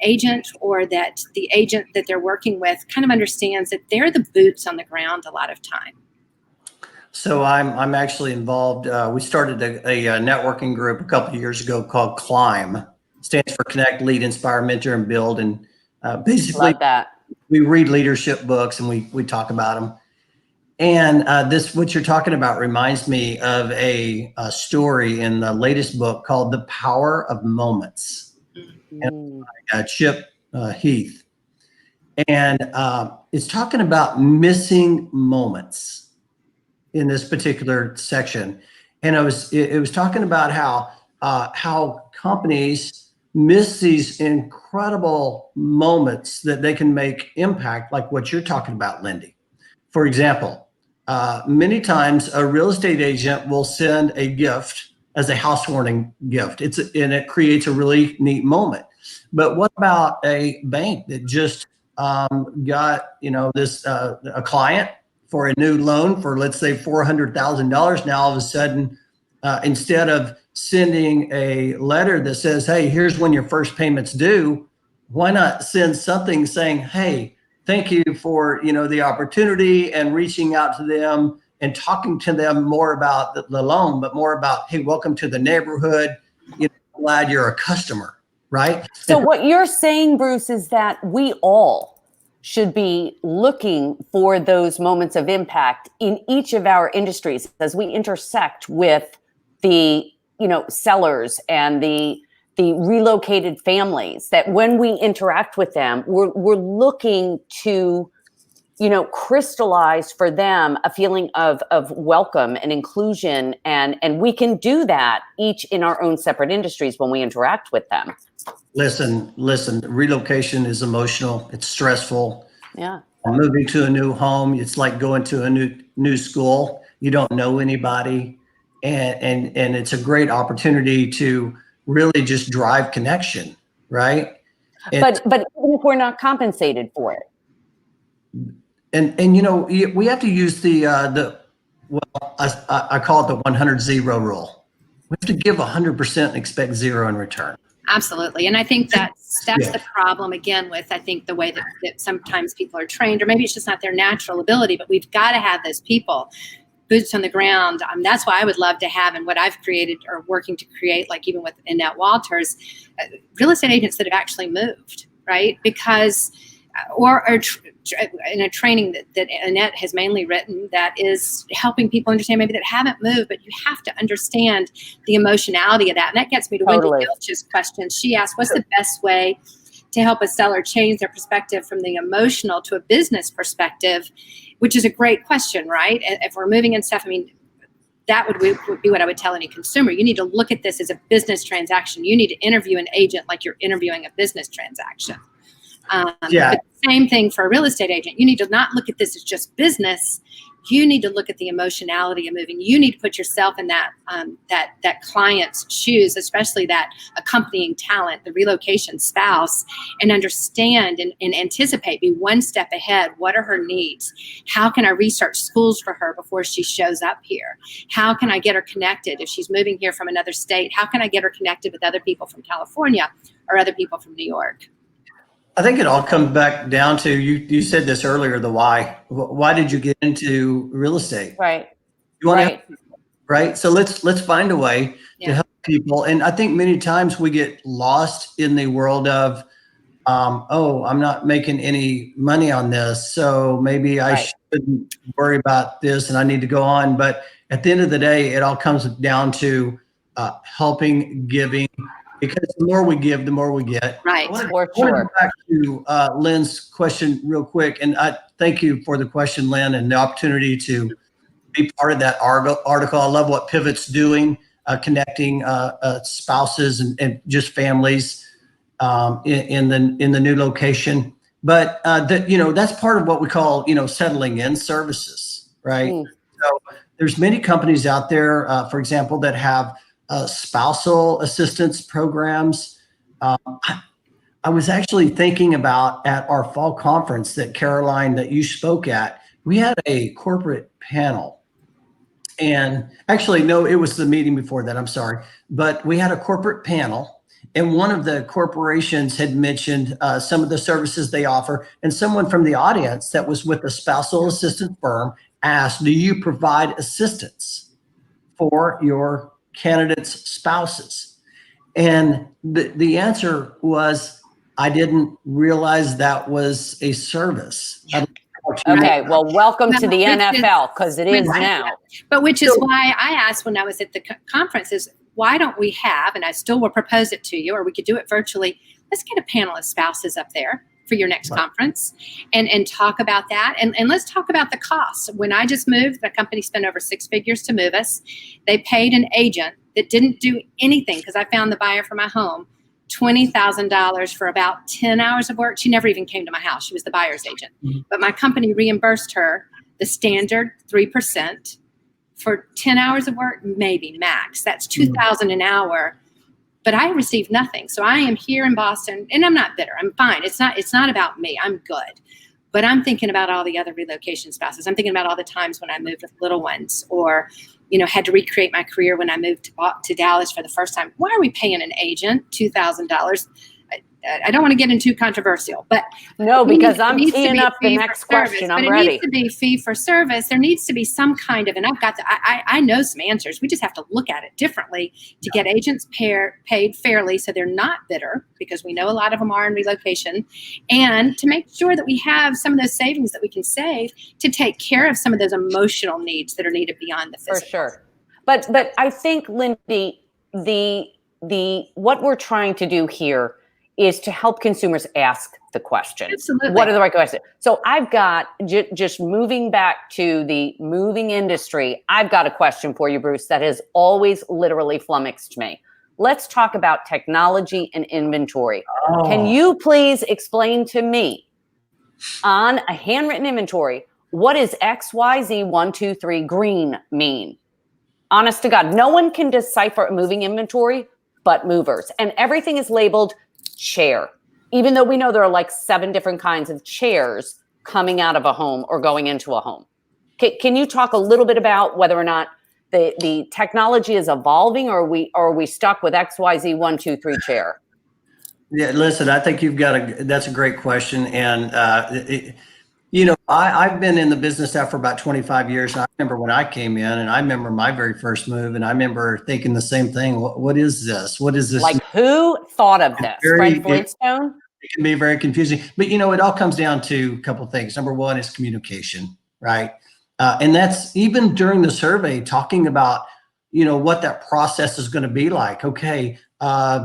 agent, or that the agent that they're working with kind of understands that they're the boots on the ground a lot of time? So I'm actually involved. We started a networking group a couple of years ago called CLIMB. Stands for Connect, Lead, Inspire, Mentor, and Build. And basically, love that. We read leadership books and we talk about them. And what you're talking about reminds me of a story in the latest book called The Power of Moments. And, Chip Heath. And it's talking about missing moments in this particular section. And it was talking about how companies miss these incredible moments that they can make impact, like what you're talking about, Lindy. For example, many times a real estate agent will send a gift as a housewarming gift. And it creates a really neat moment. But what about a bank that just got this a client for a new loan for, let's say, $400,000? Now all of a sudden, instead of sending a letter that says, "Hey, here's when your first payment's due," why not send something saying, "Hey, thank you for the opportunity," and reaching out to them and talking to them more about the loan, but more about, "Hey, welcome to the neighborhood. Glad you're a customer," right? So what you're saying, Bruce, is that we all should be looking for those moments of impact in each of our industries as we intersect with the sellers and the relocated families, that when we interact with them, we're looking to crystallize for them a feeling of welcome and inclusion, and we can do that each in our own separate industries when we interact with them. Listen, relocation is emotional. It's stressful. Yeah. Moving to a new home, it's like going to a new school. You don't know anybody, and it's a great opportunity to really just drive connection, right? But even if we're not compensated for it. And we have to use I call it the 100-0 rule. We have to give 100% and expect zero in return. Absolutely. And I think that's the problem, again, with, I think, the way that sometimes people are trained, or maybe it's just not their natural ability, but we've got to have those people, boots on the ground. That's why I would love to have, and what I've created or working to create, like even with Annette Walters, real estate agents that have actually moved, right? Because, or in a training that Annette has mainly written, that is helping people understand maybe that haven't moved, but you have to understand the emotionality of that. And that gets me to Wendy Gilch's question. She asked, what's the best way to help a seller change their perspective from the emotional to a business perspective, which is a great question, right? If we're moving and stuff, I mean, that would be what I would tell any consumer. You need to look at this as a business transaction. You need to interview an agent like you're interviewing a business transaction. But same thing for a real estate agent. You need to not look at this as just business. You need to look at the emotionality of moving. You need to put yourself in that client's shoes, especially that accompanying talent, the relocation spouse, and understand and anticipate, be one step ahead. What are her needs? How can I research schools for her before she shows up here? How can I get her connected if she's moving here from another state? How can I get her connected with other people from California or other people from New York? I think it all comes back down to, you said this earlier, the why. Why did you get into real estate? Right. You want to help people, right? So let's find a way to help people. And I think many times we get lost in the world of, I'm not making any money on this, so maybe I shouldn't worry about this and I need to go on. But at the end of the day, it all comes down to helping, giving, because the more we give, the more we get. Right. I want to go back to Lynn's question real quick. And I thank you for the question, Lynn, and the opportunity to be part of that article. I love what Pivot's doing, connecting spouses and just families in the new location. But that's part of what we call settling in services, right? So there's many companies out there, for example, that have spousal assistance programs. I was actually thinking about, at our fall conference that Caroline, that you spoke at, we had a corporate panel. And actually, no, it was the meeting before that, I'm sorry. But we had a corporate panel, and one of the corporations had mentioned some of the services they offer. And someone from the audience that was with a spousal assistance firm asked, do you provide assistance for your candidates' spouses? And the answer was, I didn't realize that was a service. Okay, well, welcome to the NFL, because it is now. But which is why I asked when I was at the conference is, why don't we have, and I still will propose it to you, or we could do it virtually, let's get a panel of spouses up there for your next conference and talk about that. And let's talk about the costs. When I just moved, the company spent over 6 figures to move us. They paid an agent that didn't do anything, because I found the buyer for my home, $20,000 for about 10 hours of work. She never even came to my house. She was the buyer's agent. But my company reimbursed her the standard 3% for 10 hours of work, maybe max. That's $2,000 an hour. But I received nothing. So I am here in Boston, and I'm not bitter. I'm fine. It's not about me. I'm good. But I'm thinking about all the other relocation spouses. I'm thinking about all the times when I moved with little ones, or, had to recreate my career when I moved to Dallas for the first time. Why are we paying an agent $2,000? I don't want to get into controversial, but no, because I'm teeing up the next question. I'm ready. It needs to be fee for service. There needs to be some kind of, and I know some answers. We just have to look at it differently to get agents paid fairly, so they're not bitter, because we know a lot of them are in relocation, and to make sure that we have some of those savings that we can save to take care of some of those emotional needs that are needed beyond the physical. For sure. But I think, Lindy, the what we're trying to do here is to help consumers ask the question. Absolutely. What are the right questions? So I've got, just moving back to the moving industry, I've got a question for you, Bruce, that has always literally flummoxed me. Let's talk about technology and inventory. Oh. Can you please explain to me, on a handwritten inventory, what does XYZ123 green mean? Honest to God, no one can decipher a moving inventory but movers. And everything is labeled chair, even though we know there are like 7 different kinds of chairs coming out of a home or going into a home. Can you talk a little bit about whether or not the technology is evolving, or are we stuck with XYZ123 chair? Yeah, listen, I think that's a great question. And, I've been in the business now for about 25 years. I remember when I came in, and I remember my very first move, and I remember thinking the same thing. What is this? What is this? Like, who thought of this? Fred Flintstone? It can be very confusing, but it all comes down to a couple of things. Number one is communication, right? And that's even during the survey, talking about, what that process is going to be like. Okay,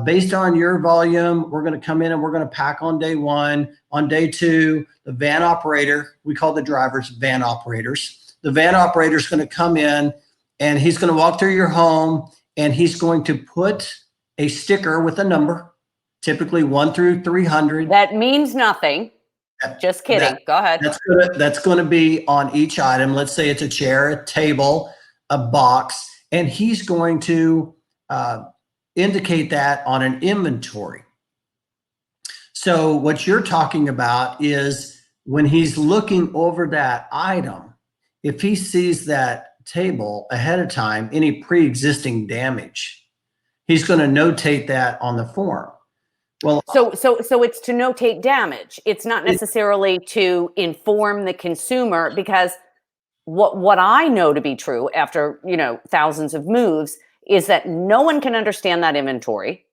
based on your volume, we're going to come in and we're going to pack on day 1. On day 2, the van operator, we call the drivers van operators. The van operator is going to come in, and he's going to walk through your home, and he's going to put a sticker with a number, typically 1 through 300. That means nothing. Just kidding. Go ahead. That's going to be on each item. Let's say it's a chair, a table, a box, and he's going to indicate that on an inventory. So what you're talking about is when he's looking over that item, if he sees that table ahead of time, any pre-existing damage, he's going to notate that on the form. Well, so it's to notate damage. It's not necessarily to inform the consumer, because what I know to be true after, thousands of moves is that no one can understand that inventory.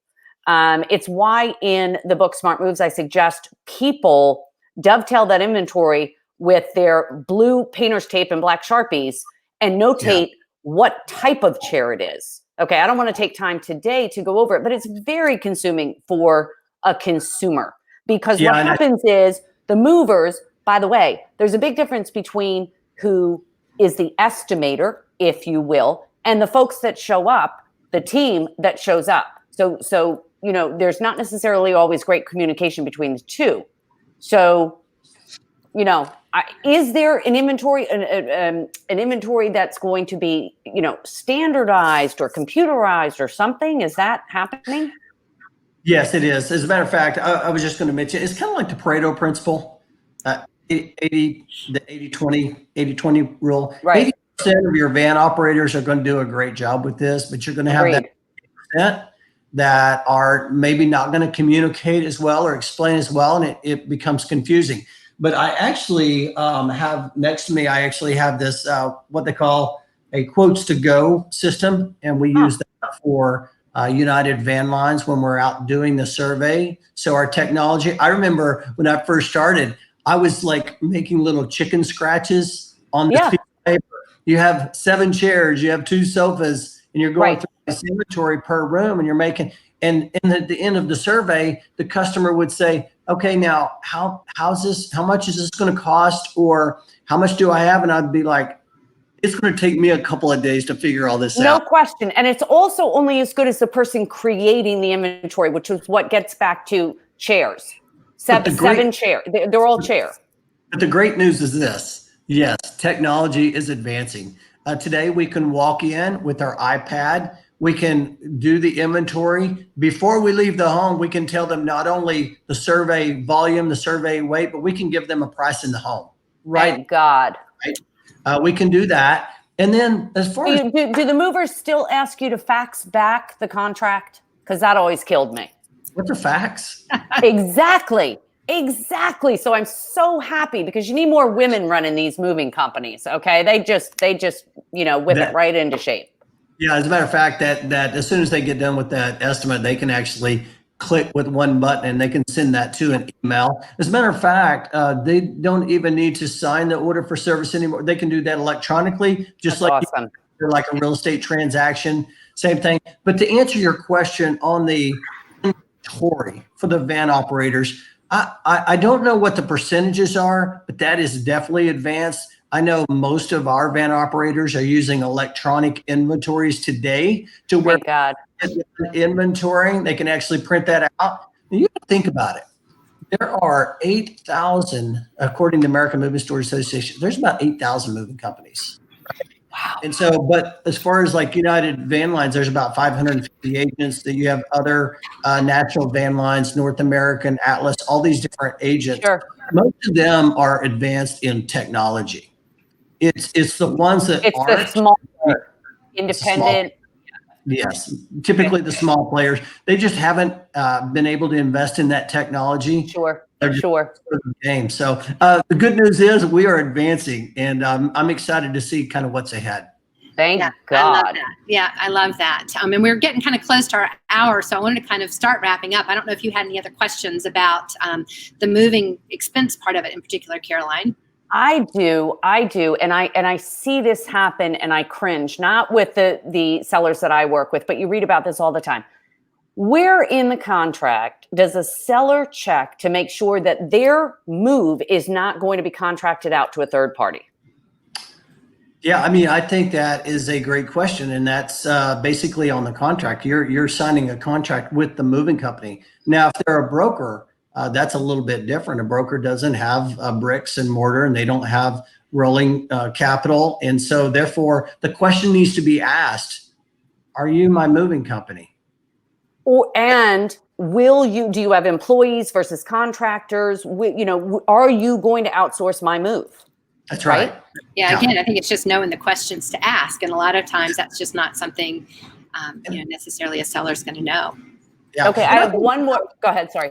It's why in the book Smart Moves, I suggest people dovetail that inventory with their blue painter's tape and black Sharpies and notate what type of chair it is. Okay, I don't want to take time today to go over it, but it's very consuming for a consumer, because what happens is the movers, by the way, there's a big difference between who is the estimator, if you will, and the folks that show up, the team that shows up. So there's not necessarily always great communication between the two. So, is there an inventory, an inventory that's going to be, standardized or computerized or something? Is that happening? Yes, it is. As a matter of fact, I was just going to mention, it's kind of like the Pareto principle, 80-20 rule. Right. 80% of your van operators are going to do a great job with this, but you're going to have that 80% that are maybe not going to communicate as well or explain as well, and it becomes confusing. But I actually have next to me, I actually have this, what they call a quotes to go system. And we use that for United Van Lines when we're out doing the survey. So our technology, I remember when I first started, I was like making little chicken scratches on this piece of paper. You have 7 chairs, you have 2 sofas, and you're going through this inventory per room, and you're making, and at the end of the survey, the customer would say, okay, now how much is this going to cost, or how much do I have? And I'd be like, it's going to take me a couple of days to figure all this No out. question. And it's also only as good as the person creating the inventory, which is what gets back to chairs. Seven chairs. They're all chair. But the great news is this. Yes, technology is advancing. Today, we can walk in with our iPad. We can do the inventory. Before we leave the home, we can tell them not only the survey volume, the survey weight, but we can give them a price in the home. Right? Thank God. Right? We can do that. And then as far as do the movers still ask you to fax back the contract? Because that always killed me. what's a fax? Exactly. So I'm so happy because you need more women running these moving companies. Okay. They just, whip it right into shape. Yeah. As a matter of fact, that as soon as they get done with that estimate, they can actually click with one button and they can send that to an email. As a matter of fact, they don't even need to sign the order for service anymore. They can do that electronically, just That's like awesome. like a real estate transaction, same thing. But to answer your question on the inventory for the van operators, I don't know what the percentages are, but that is definitely advanced. I know most of our van operators are using electronic inventories today to where Thank God. inventorying, they can actually print that out. And you think about it. There are 8,000, according to the American Moving Storage Association, there's about 8,000 moving companies. Wow. And so, but as far as like United Van Lines, there's about 550 agents. That you have other national van lines, North American, Atlas, all these different agents. Sure. Most of them are advanced in technology. It's the ones that It's aren't the small, independent. Yes, typically the small players, they just haven't been able to invest in that technology. Sure. Game. So the good news is we are advancing, and I'm excited to see kind of what's ahead. Thank God. I love that. Yeah, I love that. And we're getting kind of close to our hour, so I wanted to kind of start wrapping up. I don't know if you had any other questions about the moving expense part of it in particular, Caroline. I do. And I see this happen and I cringe, not with the sellers that I work with, but you read about this all the time. Where in the contract does a seller check to make sure that their move is not going to be contracted out to a third party? Yeah, I mean, I think that is a great question, and that's basically on the contract. You're signing a contract with the moving company. Now, if they're a broker, that's a little bit different. A broker doesn't have bricks and mortar, and they don't have rolling capital, and so therefore, the question needs to be asked: are you my moving company? And do you have employees versus contractors? Are you going to outsource my move? That's right. Yeah, again, I think it's just knowing the questions to ask. And a lot of times that's just not something, necessarily a seller's going to know. Yeah. Okay, I have one more. Go ahead. Sorry.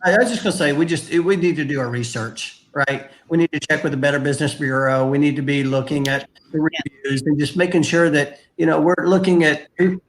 I was just going to say, we need to do our research, right? We need to check with the Better Business Bureau. We need to be looking at the reviews and just making sure that, we're looking at, do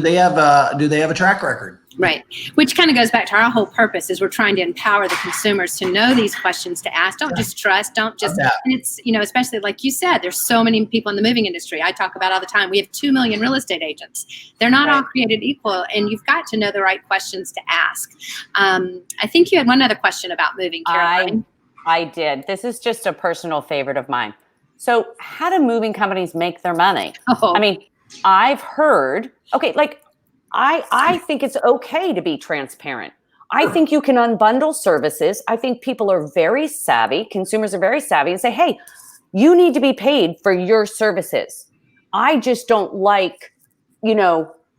they have a track record? Right. Which kind of goes back to our whole purpose is we're trying to empower the consumers to know these questions to ask. Don't just trust. Don't just, and it's, especially like you said, there's so many people in the moving industry. I talk about all the time. We have 2 million real estate agents. They're not all created equal, and you've got to know the right questions to ask. I think you had one other question about moving, Caroline. I did. This is just a personal favorite of mine. So how do moving companies make their money? Oh. I mean, I've heard, I think it's okay to be transparent. I think you can unbundle services. I think people are very savvy. Consumers are very savvy and say, hey, you need to be paid for your services. I just don't like,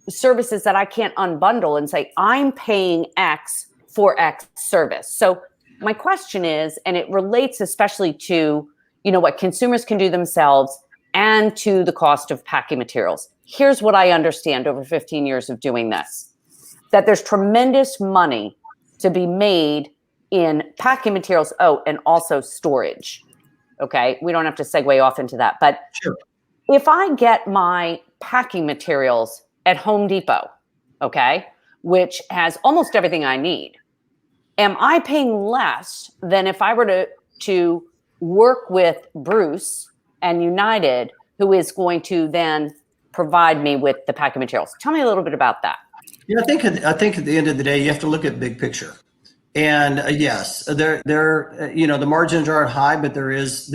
services that I can't unbundle and say, I'm paying X for X service. So my question is, and it relates especially to, what consumers can do themselves and to the cost of packing materials. Here's what I understand over 15 years of doing this, that there's tremendous money to be made in packing materials. Oh, and also storage. Okay. We don't have to segue off into that, but sure. If I get my packing materials at Home Depot, okay, which has almost everything I need, am I paying less than if I were to work with Bruce and United, who is going to then provide me with the packing materials? Tell me a little bit about that. Yeah, I think at the end of the day, you have to look at big picture. And yes, the margins aren't high, but there is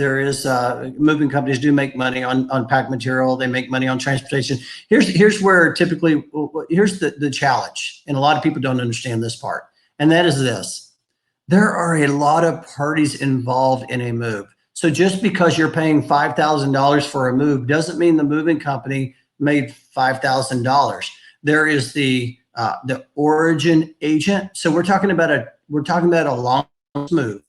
moving companies do make money on pack material. They make money on transportation. Here's where typically, here's the challenge. And a lot of people don't understand this part. And that is this: there are a lot of parties involved in a move. So just because you're paying $5,000 for a move doesn't mean the moving company made $5,000. There is the origin agent. So we're talking about a long move.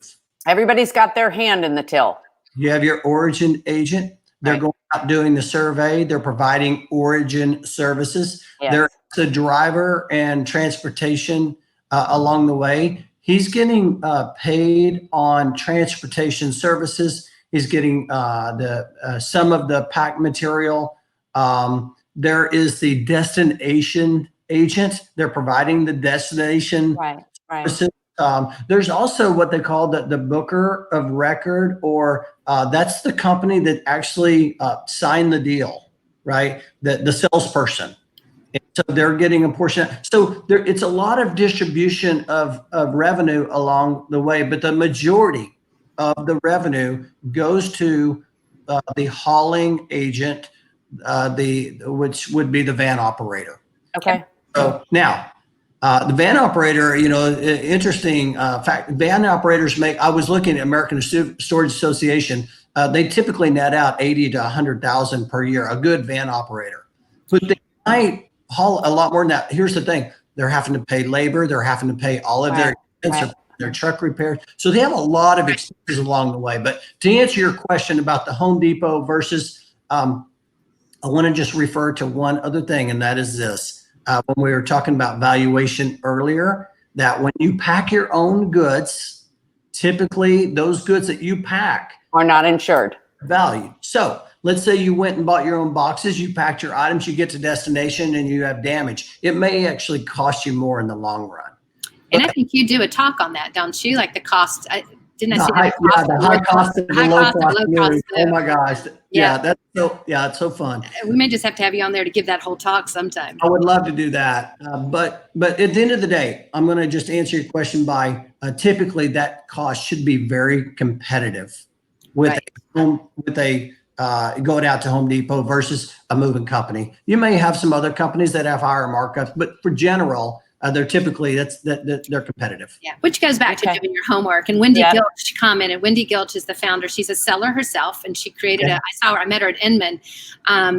Everybody's got their hand in the till. You have your origin agent. They're going out doing the survey. They're providing origin services. Yes. There's a driver and transportation along the way. He's getting paid on transportation services. He's getting some of the pack material. There is the destination agent. They're providing the destination services. There's also what they call the booker of record, or that's the company that actually signed the deal, right? The salesperson. And so they're getting a portion. So it's a lot of distribution of revenue along the way, but the majority of the revenue goes to the hauling agent, which would be the van operator. Okay. So now, the van operator, interesting fact, van operators I was looking at American Storage Association, they typically net out 80 to 100,000 per year, a good van operator. But they might haul a lot more than that. Here's the thing: they're having to pay labor, they're having to pay all of their truck repairs. So they have a lot of expenses along the way. But to answer your question about the Home Depot versus, I want to just refer to one other thing, and that is this. When we were talking about valuation earlier, that when you pack your own goods, typically those goods that you pack are not insured. Valued. So let's say you went and bought your own boxes, you packed your items, you get to destination and you have damage. It may actually cost you more in the long run. And I think you do a talk on that, don't you? Like the cost. Didn't I see that? The high cost of the low cost move. Oh my gosh. Yeah. It's so fun. We may just have to have you on there to give that whole talk sometime. I would love to do that. But at the end of the day, I'm going to just answer your question by typically that cost should be very competitive with a going out to Home Depot versus a moving company. You may have some other companies that have higher markups, but for general, they're typically they're competitive. Yeah, which goes back to doing your homework. And Wendy Gilch commented. Wendy Gilch is the founder. She's a seller herself, and she created I met her at Inman.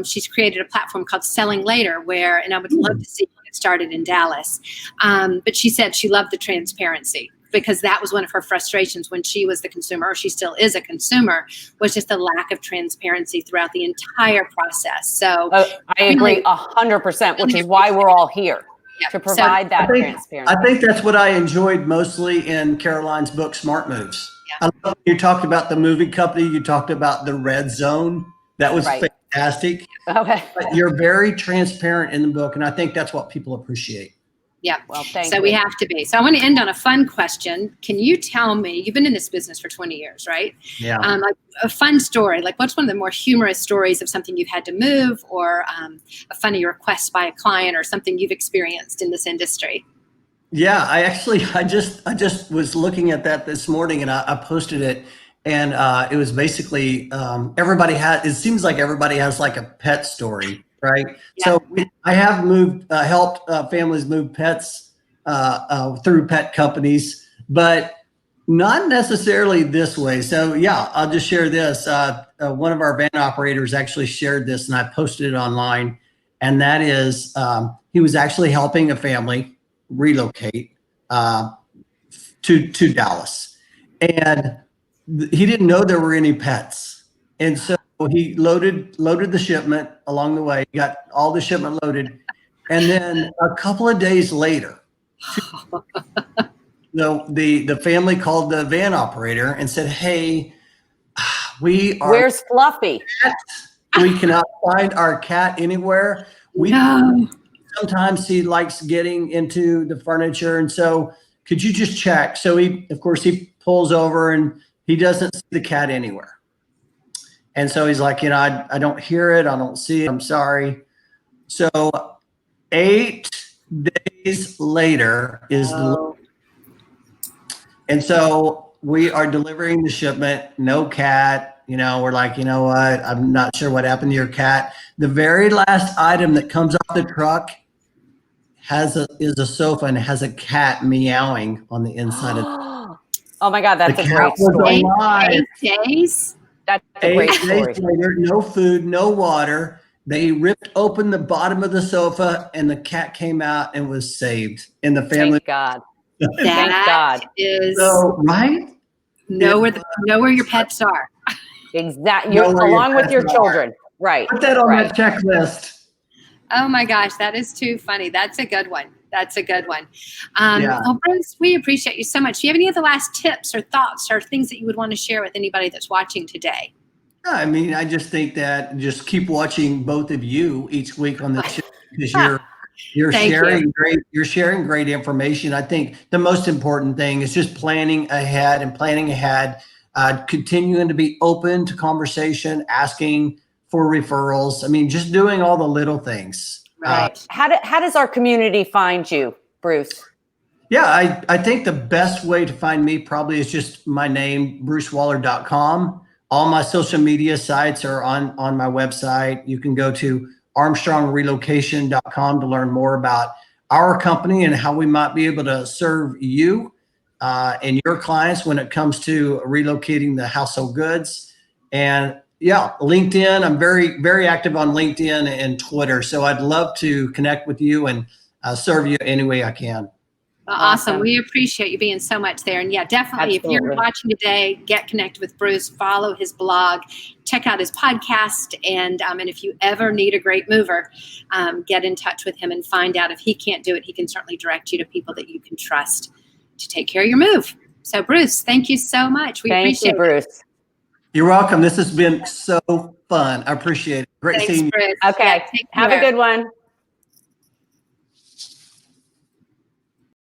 She's created a platform called Selling Later, and I would love to see when it started in Dallas. But she said she loved the transparency, because that was one of her frustrations when she was the consumer, or she still is a consumer, was just the lack of transparency throughout the entire process. So I agree 100%, which is why we're all here. To provide that transparency. I think that's what I enjoyed mostly in Caroline's book, Smart Moves. Yeah. I love you talked about the moving company. You talked about the red zone. That was fantastic. Okay. But you're very transparent in the book, and I think that's what people appreciate. Yeah. Well, thank you. So we have to be. So I want to end on a fun question. Can you tell me, you've been in this business for 20 years, right? Yeah. Like a fun story, like what's one of the more humorous stories of something you've had to move, or a funny request by a client, or something you've experienced in this industry? Yeah, I just was looking at that this morning, and I posted it, and it was basically it seems like everybody has like a pet story. Right. Yeah. So I have helped families move pets through pet companies, but not necessarily this way. So yeah, I'll just share this. One of our van operators actually shared this, and I posted it online. And that is, he was actually helping a family relocate to Dallas, and he didn't know there were any pets, and so he loaded the shipment along the way, got all the shipment loaded. And then a couple of days later, the family called the van operator and said, "Hey, where's Fluffy? We cannot find our cat anywhere. Sometimes he likes getting into the furniture. And so could you just check?" So he pulls over and he doesn't see the cat anywhere. And so he's like, I don't hear it. I don't see it. I'm sorry. So 8 days later And so we are delivering the shipment, no cat. You know, we're like, you know what? I'm not sure what happened to your cat. The very last item that comes off the truck is a sofa and has a cat meowing on the inside of it. Oh my God, that's The a cat great was story. alive. 8 days. That's a great 8 story. days later, no food, no water. They ripped open the bottom of the sofa and the cat came out and was saved. And the family. Thank God. Thank That God. is So, right? know where your pets are. Exactly. Know where your Along with pets your are. children. Right. Put that on Right. that checklist. Oh my gosh, that is too funny. That's a good one. That's a good one. Yeah. Well, Bruce, we appreciate you so much. Do you have any other last tips or thoughts or things that you would want to share with anybody that's watching today? I mean, I just think that just keep watching both of you each week on the show because you're Thank sharing great information. I think the most important thing is just planning ahead, continuing to be open to conversation, asking for referrals. I mean, just doing all the little things. Right. How does our community find you, Bruce? Yeah, I think the best way to find me probably is just my name, brucewaller.com. All my social media sites are on my website. You can go to armstrongrelocation.com to learn more about our company and how we might be able to serve you and your clients when it comes to relocating the household goods. And yeah, LinkedIn. I'm very, very active on LinkedIn and Twitter. So I'd love to connect with you and serve you any way I can. Well, awesome. We appreciate you being so much there. And yeah, definitely, Absolutely. if you're watching today, get connected with Bruce, follow his blog, check out his podcast. And if you ever need a great mover, get in touch with him and find out if he can't do it. He can certainly direct you to people that you can trust to take care of your move. So, Bruce, thank you so much. We appreciate you, Bruce. it. You're welcome. This has been so fun. I appreciate it. Great Thanks, seeing you. Bruce. Okay. Yeah, take Have a care. good one.